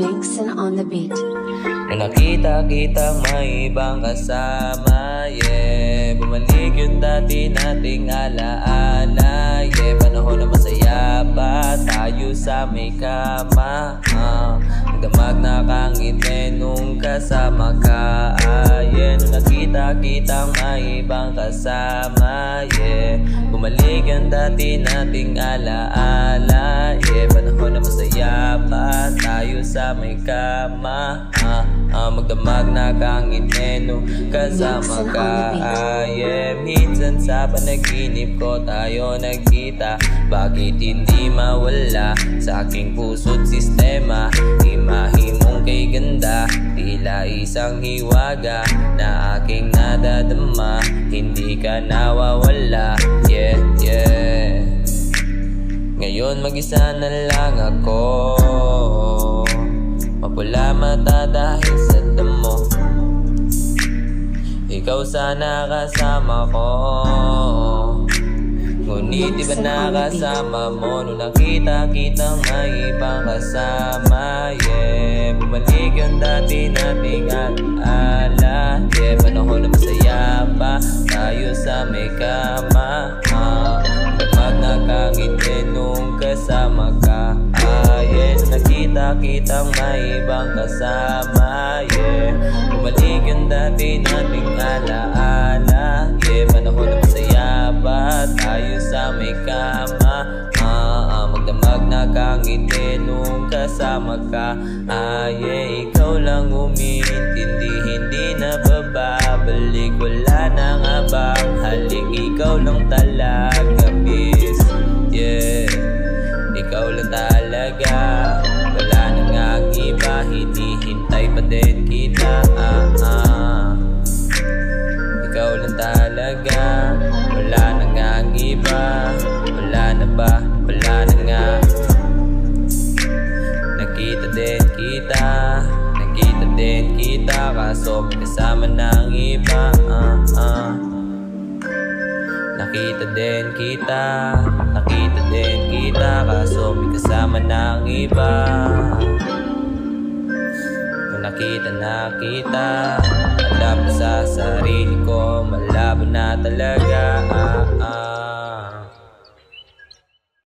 Mixin on the beat. Nung nakita kitang may ibang kasama, yeah, bumalik yung dati nating alaala, yeah, panahon na masaya pa tayo sa may kama, magdamag na kangiti nung kasama ka, yeah, nung nakita kitang may ibang kasama, yeah, bumalik yung dati nating alaala, yeah, panahon na masaya pa tayo sa may kama, magdamag na kangiti nung kasama ka, yeah, minsan sa panaginip ko tayo nagkita, bakit hindi mawala sa aking puso't sistema, imahe mong kay ganda, tila isang hiwaga na aking nadadama, hindi ka nawawala, yeah, yeah. Ngayon mag-isa na lang ako, mapula mata dahil sa damo, ikaw sana kasama ko, ngunit iba nakasama mo. Nung nakita kitang may ibang kasama, yeah, bumalik yung dati nating alaala, yeah, panahon na masaya pa tayo sa may kama, damag na kangiti nung kasama ka, yeah, nung nakita kitang may ibang kasama, yeah, bumalik yung dati nating alaala, yeah, panahon na masaya pa tayo sa may kama, magdamag na kangiti nung kasama ka, yeah, ikaw lang umintindi, hindi na bababalik, wala nang abang halik, ikaw lang talaga miss, yeah, ikaw lang talaga, wala nang agiba, hinihintay pa din kita, ikaw lang talaga, wala nang agiba, wala na ba, wala na nga, nakita din kita, kaso kasama ng iba, nakita din kita, kaso may kasama ng iba, nung nakita na kita, alam na sa sarili ko, malabo na talaga,